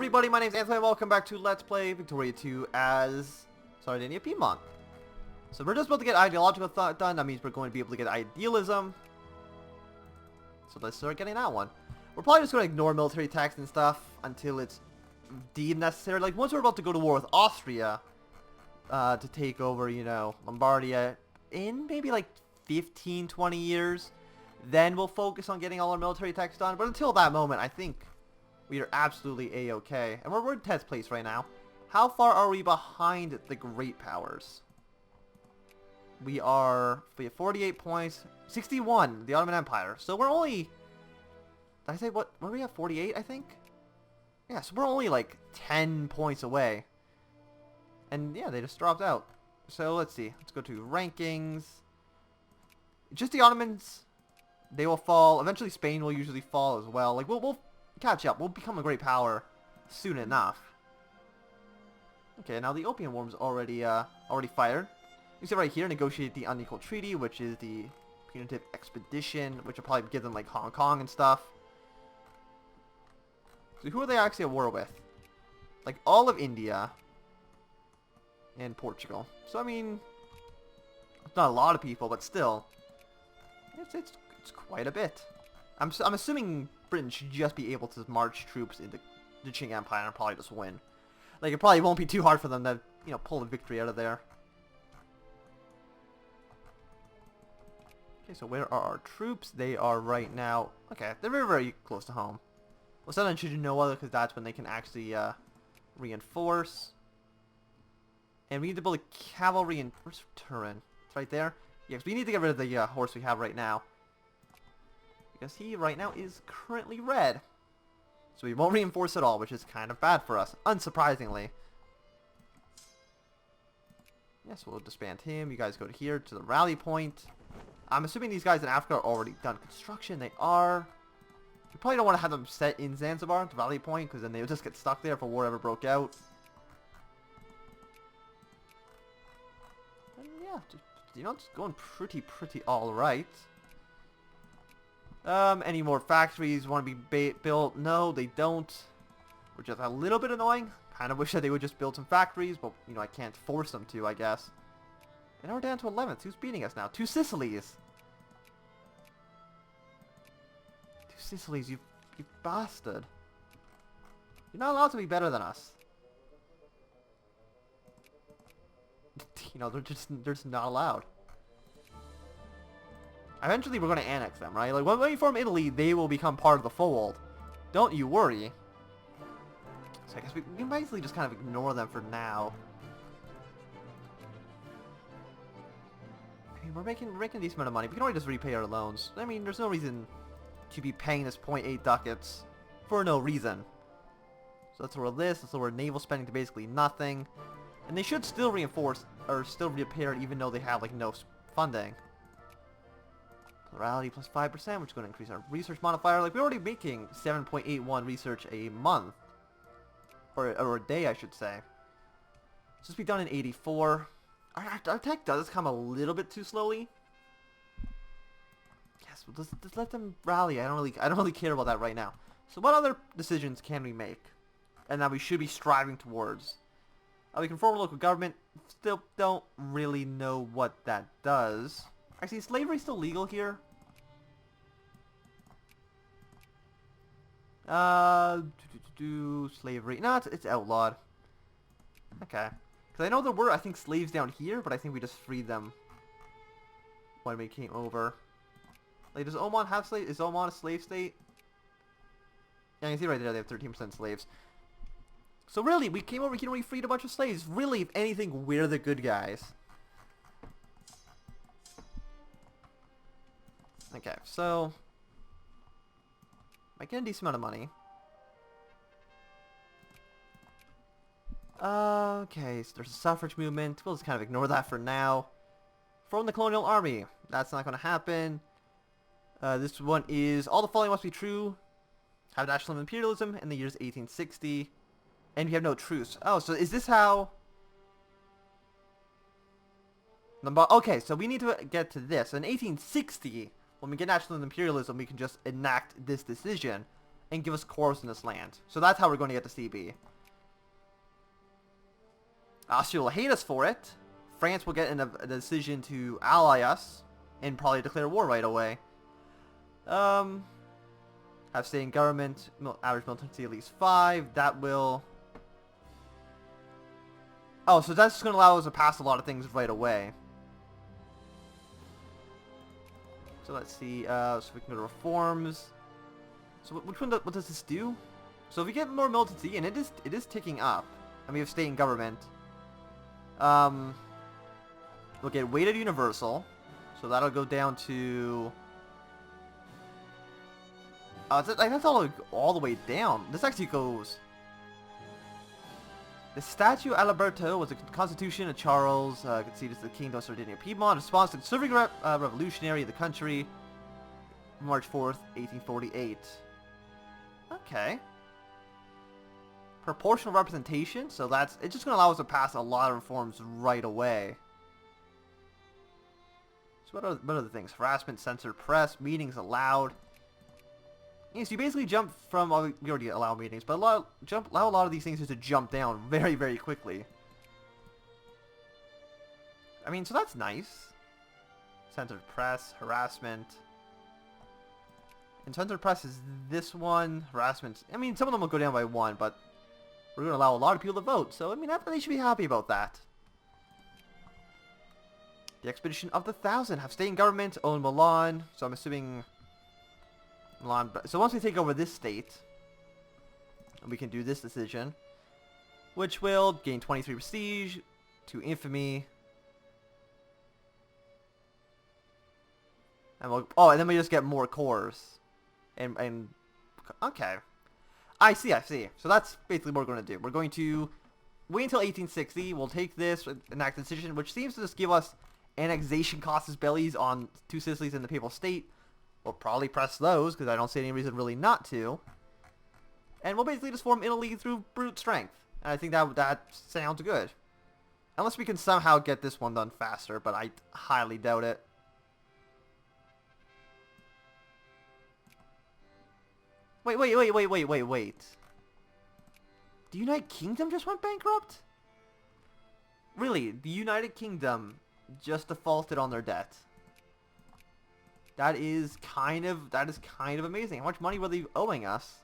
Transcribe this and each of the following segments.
everybody, my name's Anthony and welcome back to Let's Play Victoria 2 as Sardinia Piedmont. So we're just about to get ideological thought done. That means we're going to be able to get idealism. So let's start getting that one. We're probably just going to ignore military tax and stuff until it's deemed necessary. Like once we're about to go to war with Austria to take over, you know, Lombardia in maybe like 15, 20 years, then we'll focus on getting all our military tax done. But until that moment, I think we are absolutely a-okay. And we're in 10th place right now. How far are we behind the great powers? We have 48 points. 61, the Ottoman Empire. So we're only... Did I say what? Were we at 48, I think? Yeah, so we're only like 10 points away. And yeah, they just dropped out. So let's see. Let's go to rankings. Just the Ottomans, they will fall. Eventually Spain will usually fall as well. Like we'll catch up. We'll become a great power soon enough. Okay, now the Opium War's already fired. You see right here, negotiate the unequal treaty, which is the punitive expedition, which will probably give them like Hong Kong and stuff. So who are they actually at war with? Like all of India and Portugal. So I mean, it's not a lot of people, but still, it's quite a bit. I'm assuming Britain should just be able to march troops into the Qing Empire and probably just win. Like it probably won't be too hard for them to, you know, pull a victory out of there. Okay, so where are our troops? They are right now... Okay, they're very, very close to home. Well, Southern should do no other because that's when they can actually reinforce. And we need to build a cavalry in... Where's Turin? It's right there. Yes, we need to get rid of the horse we have right now. Because he right now is currently red. So we won't reinforce at all, which is kind of bad for us, unsurprisingly. Yes, we'll disband him. You guys go to here to the rally point. I'm assuming these guys in Africa are already done construction. They are. You probably don't want to have them set in Zanzibar, the rally point, because then they'll just get stuck there if a war ever broke out. And yeah, just, you know, it's going pretty all right. Any more factories want to be built? No, they don't. Which is a little bit annoying. Kind of wish that they would just build some factories, but, you know, I can't force them to, I guess. And now we're down to 11th. Who's beating us now? 2 Sicilies. 2 Sicilies, you bastard. You're not allowed to be better than us. You know, they're just not allowed. Eventually, we're going to annex them, right? Like, when we form Italy, they will become part of the fold. Don't you worry. So I guess we can basically just kind of ignore them for now. I mean, we're making a decent amount of money. We can already just repay our loans. I mean, there's no reason to be paying this 0.8 ducats for no reason. So let's lower this. Let's lower naval spending to basically nothing. And they should still reinforce, or still repair, even though they have, like, no funding. Plurality plus 5%, which is going to increase our research modifier. Like, we're already making 7.81 research a month. Or a day, I should say. Let's just be done in 84. Our tech does come a little bit too slowly. Yes, well, just let them rally. I don't really care about that right now. So what other decisions can we make? And that we should be striving towards? We can form a local government. Still don't really know what that does. Actually, is slavery still legal here? Slavery. No, it's outlawed. Okay. Because I know there were, I think, slaves down here, but I think we just freed them when we came over. Like, does Oman have slaves? Is Oman a slave state? Yeah, you can see right there they have 13% slaves. So really, we came over here and we freed a bunch of slaves. Really, if anything, we're the good guys. Okay, so... making a decent amount of money. Okay, so there's a suffrage movement. We'll just kind of ignore that for now. Form the colonial army. That's not going to happen. This one is, all the following must be true. Have national imperialism in the years 1860. And we have no truce. Oh, so is this how... Okay, so we need to get to this. In 1860, when we get national imperialism, we can just enact this decision. and give us cores in this land. So that's how we're going to get the CB. Austria will hate us for it. France will get a decision to ally us and probably declare war right away. Have stay in government, average militancy at least 5. That will... Oh, so that's just going to allow us to pass a lot of things right away. So let's see, so we can go to reforms. So which one, what does this do? So if we get more militancy, and it is ticking up, and we have state and government, we'll get weighted universal, so that'll go down to, that's all the way down. This actually goes, the Statue Alberto was a constitution of Charles, conceded to the Kingdom of Sardinia Piedmont, in response to the conservative revolutionary of the country, March 4th, 1848. Okay. Proportional representation, so it's just going to allow us to pass a lot of reforms right away. So what are the things? Harassment, censored press, meetings allowed. Yeah, so you basically jump from, well, we already allow meetings, but allow a lot of these things just to jump down very, very quickly. I mean, so that's nice. Censored press, harassment. And censored press is this one. Harassment, I mean, some of them will go down by 1, but we're going to allow a lot of people to vote. So, I mean, they should be happy about that. The Expedition of the 1,000. Have state and government, own Milan. So I'm assuming... Milan. So once we take over this state, we can do this decision, which will gain 23 prestige, 2 infamy, and and then we just get more cores, and okay, I see. So that's basically what we're going to do. We're going to wait until 1860. We'll take this, enact a decision, which seems to just give us annexation casus bellis on 2 Sicilies and the Papal State. We'll probably press those, because I don't see any reason really not to. And we'll basically just form Italy through brute strength. And I think that sounds good. Unless we can somehow get this one done faster, but I highly doubt it. Wait. The United Kingdom just went bankrupt? Really, the United Kingdom just defaulted on their debt. That is kind of amazing. How much money were they owing us?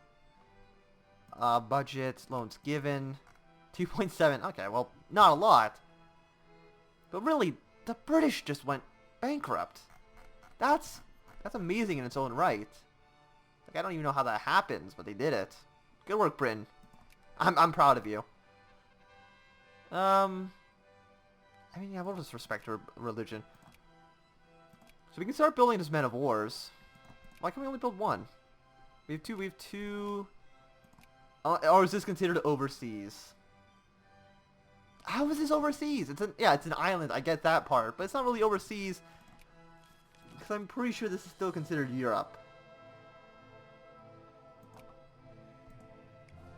Budget, loans given, 2.7. Okay, well, not a lot. But really, the British just went bankrupt. That's amazing in its own right. Like, I don't even know how that happens, but they did it. Good work, Britain. I'm proud of you. I mean, yeah, we'll just respect her religion. So we can start building this Men of Wars. Why can't we only build 1? We have 2. Or is this considered overseas? How is this overseas? It's an island. I get that part, but it's not really overseas, because I'm pretty sure this is still considered Europe.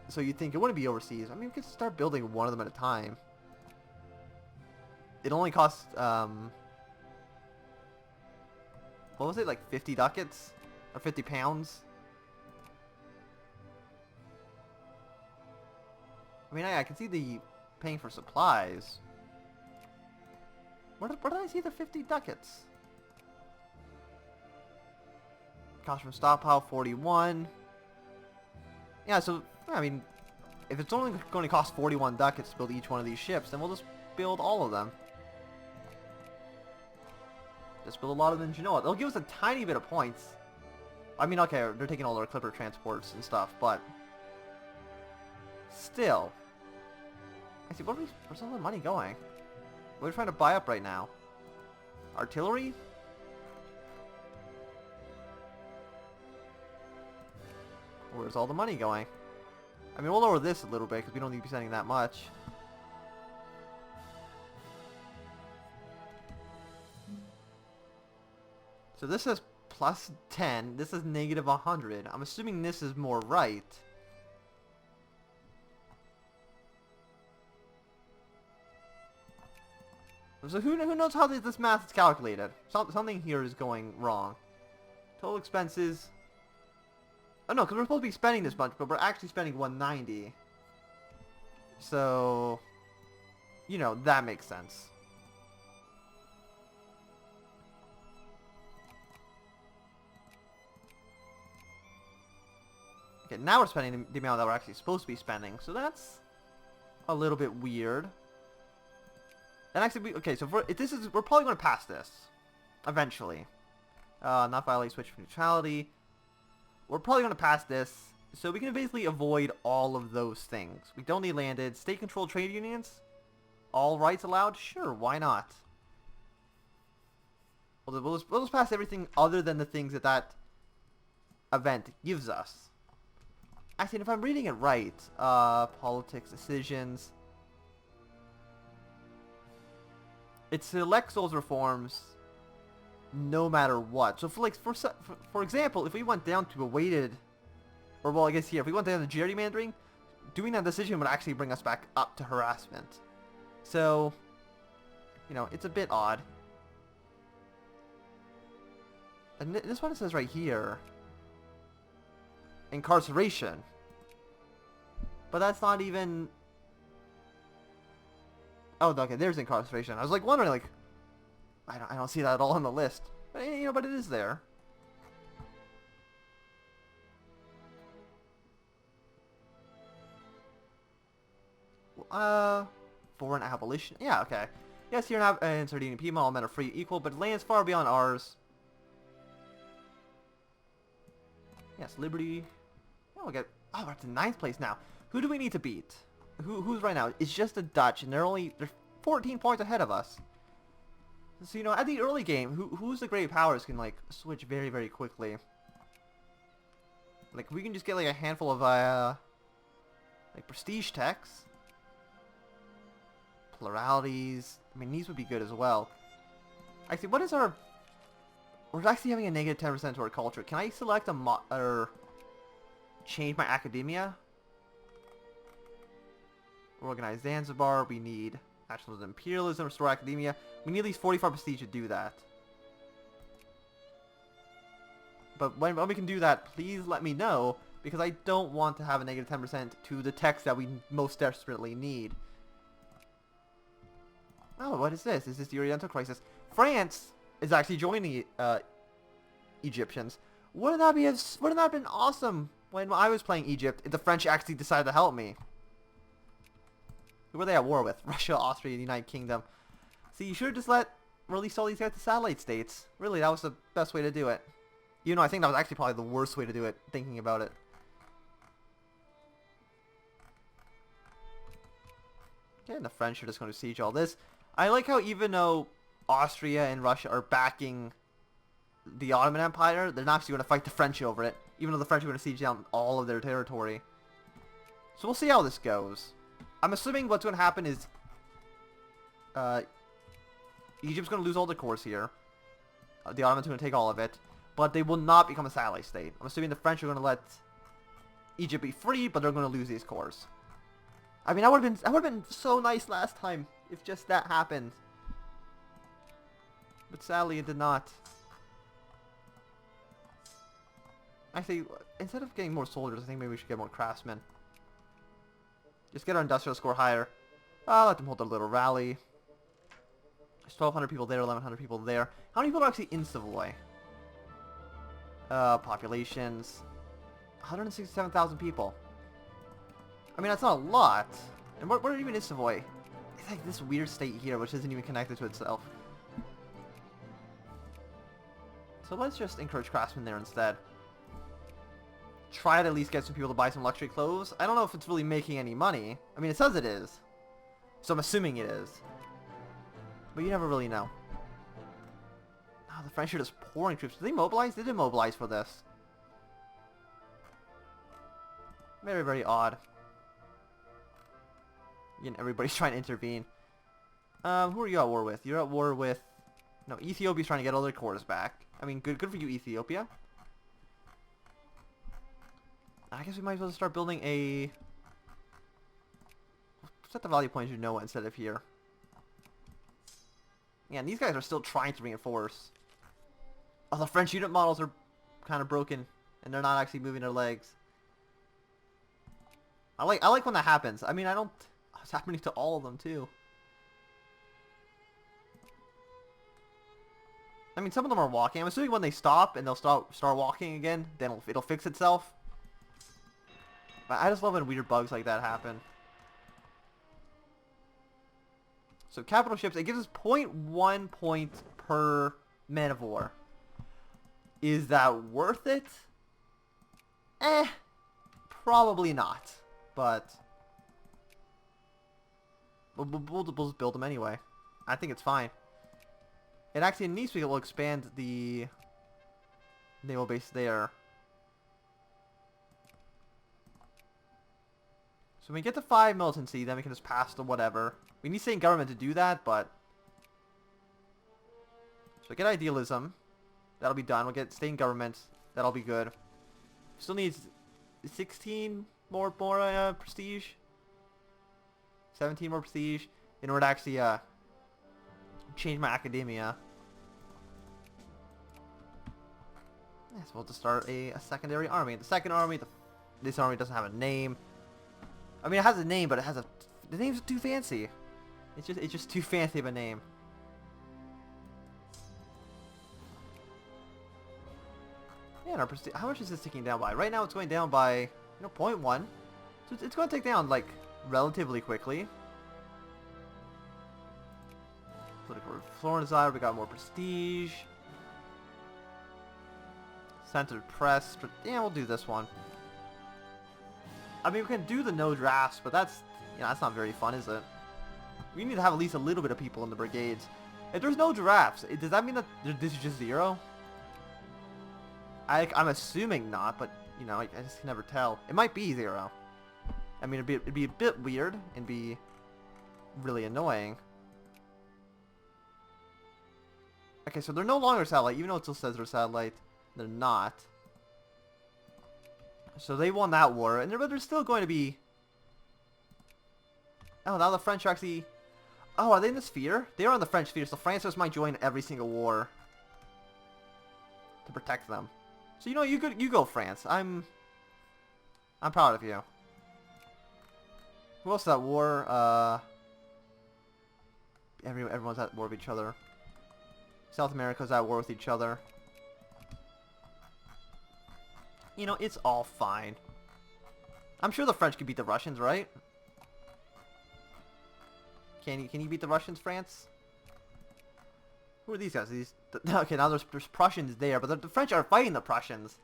So you'd think it wouldn't be overseas. I mean, we could start building 1 of them at a time. It only costs, what was it, like 50 ducats? Or 50 pounds? I mean, I can see the paying for supplies. Where did I see the 50 ducats? Cost from stockpile 41. Yeah, so, I mean, if it's only going to cost 41 ducats to build each one of these ships, then we'll just build all of them. Just build a lot of them in Genoa. They'll give us a tiny bit of points. I mean, okay, they're taking all our clipper transports and stuff, but still. I see, where's all the money going? What are we trying to buy up right now? Artillery? Where's all the money going? I mean, we'll lower this a little bit, because we don't need to be spending that much. So this is plus 10. This is negative 100. I'm assuming this is more right. So who knows how this math is calculated? Something here is going wrong. Total expenses. Oh no, because we're supposed to be spending this much, but we're actually spending 190. So, you know, that makes sense. Okay, now we're spending the amount that we're actually supposed to be spending, so that's a little bit weird. And actually, okay, so we're probably going to pass this eventually. Not violate switch for neutrality. We're probably going to pass this, so we can basically avoid all of those things. We don't need landed. State-controlled trade unions? All rights allowed? Sure, why not? We'll just pass everything other than the things that event gives us. Actually, if I'm reading it right, politics, decisions. It selects those reforms no matter what. So for example, if we went down to a weighted, or well, I guess here, if we went down to gerrymandering, doing that decision would actually bring us back up to harassment. So, you know, it's a bit odd. And this one it says right here, incarceration. But that's not even... Oh, okay, there's incarceration. I was like wondering, like, I don't see that at all on the list. But, you know, but it is there. Foreign abolition. Yeah, okay. Yes, here in Sardinia, Piedmont, all men are free, equal, but lands far beyond ours. Yes, liberty. Oh, we're up to 9th place now. Who do we need to beat? Who's right now? It's just the Dutch, and they're 14 points ahead of us. So, you know, at the early game, who's the great powers can, like, switch very, very quickly. Like, we can just get, like, a handful of, like, prestige techs. Pluralities. I mean, these would be good as well. Actually, what is our... We're actually having a negative 10% to our culture. Can I select or change my academia? Organize Zanzibar. We need nationalism, imperialism, restore academia. We need at least 45 prestige to do that. But when we can do that, please let me know, because I don't want to have a negative 10% to the text that we most desperately need. Oh, what is this? Is this the Oriental crisis? France is actually joining the Egyptians. Wouldn't that have been awesome when I was playing Egypt if the French actually decided to help me? Who were they at war with? Russia, Austria, the United Kingdom. See, you should have just release all these guys to satellite states. Really, that was the best way to do it. You know, I think that was actually probably the worst way to do it, thinking about it. Okay, and the French are just going to siege all this. I like how even though Austria and Russia are backing the Ottoman Empire, they're not actually going to fight the French over it, even though the French are going to siege down all of their territory. So we'll see how this goes. I'm assuming what's going to happen is Egypt's going to lose all the cores here. The Ottomans are going to take all of it, but they will not become a satellite state. I'm assuming the French are going to let Egypt be free, but they're going to lose these cores. I mean, that would have been so nice last time if just that happened. But sadly, it did not. Actually, instead of getting more soldiers, I think maybe we should get more craftsmen. Just get our industrial score higher. I'll let them hold a little rally. There's 1,200 people there, 1,100 people there. How many people are actually in Savoy? Populations. 167,000 people. I mean, that's not a lot. And where even is Savoy? It's like this weird state here, which isn't even connected to itself. So let's just encourage craftsmen there instead. Try to at least get some people to buy some luxury clothes. I don't know if it's really making any money. I mean, it says it is. So I'm assuming it is. But you never really know. Oh, the French are just pouring troops. Did they mobilize? They didn't mobilize for this. Very, very odd. Again, everybody's trying to intervene. Who are you at war with? You're at war with... No, Ethiopia's trying to get all their cores back. I mean, good for you, Ethiopia. I guess we might as well start building a... Set the value points to Noah instead of here. Yeah, and these guys are still trying to reinforce. Oh, the French unit models are kind of broken and they're not actually moving their legs. I like when that happens. I mean, I don't... It's happening to all of them, too. I mean, some of them are walking. I'm assuming when they stop and they'll start walking again, then it'll fix itself. But I just love when weird bugs like that happen. So capital ships, it gives us 0.1 points per man of war. Is that worth it? Probably not. But we'll just build them anyway. I think it's fine. And actually in Nice we will expand the naval base there. So when we get to 5 militancy, then we can just pass to whatever. We need state government to do that, but... So we get idealism. That'll be done. We'll get state government. That'll be good. Still needs 16 more prestige. 17 more prestige in order to actually change my academia. Yes, we'll just start a secondary army. The second army, this army doesn't have a name. I mean, it has a name, but the name's too fancy. It's just too fancy of a name. Yeah, and our prestige. How much is this ticking down by? Right now, it's going down by 0.1. So it's going to take down like relatively quickly. Political Florence side, we got more prestige. Centered press. Yeah, we'll do this one. I mean, we can do the no drafts, but that's not very fun, is it? We need to have at least a little bit of people in the brigades. If there's no drafts, does that mean that this is just 0? I'm assuming not, but I just can never tell. It might be 0. I mean, it'd be a bit weird and be really annoying. Okay, so they're no longer satellite, even though it still says they're satellite. They're not. So they won that war, and they're still going to be... Oh, now the French are actually... Oh, are they in the sphere? They are on the French sphere, so France just might join every single war to protect them. So you go France. I'm proud of you. Who else is at war? Everyone's at war with each other. South America's at war with each other. It's all fine. I'm sure the French can beat the Russians, right? Can you beat the Russians, France? Who are these guys? Okay, now there's Prussians there, but the French are fighting the Prussians.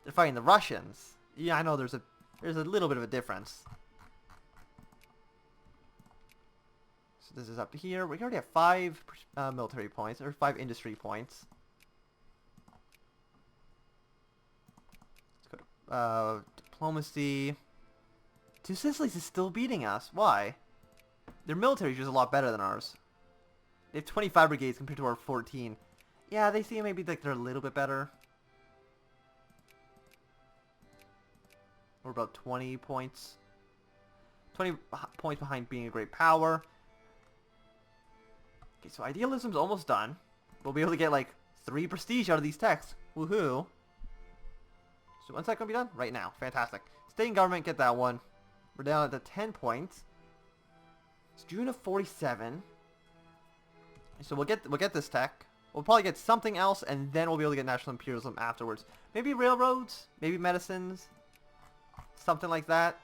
They're fighting the Russians. Yeah, I know there's a little bit of a difference. So this is up here. We already have 5 military points, or 5 industry points. Let's go to diplomacy. Two Sicilies is still beating us. Why? Their military is just a lot better than ours. They have 25 brigades compared to our 14. Yeah, they seem maybe like they're a little bit better. We're about 20 points. 20 points behind being a great power. Okay, so idealism's almost done. We'll be able to get like 3 prestige out of these texts. Woohoo. So when's that going to be done? Right now. Fantastic. State and government, get that one. We're down at the 10 points. It's June of 47. So we'll get this tech. We'll probably get something else, and then we'll be able to get national imperialism afterwards. Maybe railroads, maybe medicines, something like that.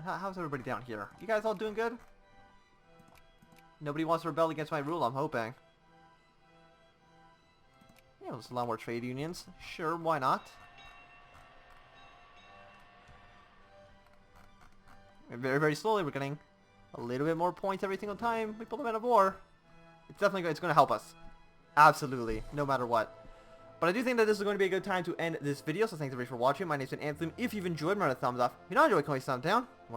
How's everybody down here? You guys all doing good? Nobody wants to rebel against my rule, I'm hoping. Yeah, there's a lot more trade unions. Sure, why not? Very, very slowly we're getting a little bit more points every single time we pull them out of war. It's going to help us. Absolutely, no matter what. But I do think that this is going to be a good time to end this video, so thanks everybody for watching. My name's been Anthem. If you've enjoyed, remember to thumbs up. If you not enjoyed, can you thumbs down?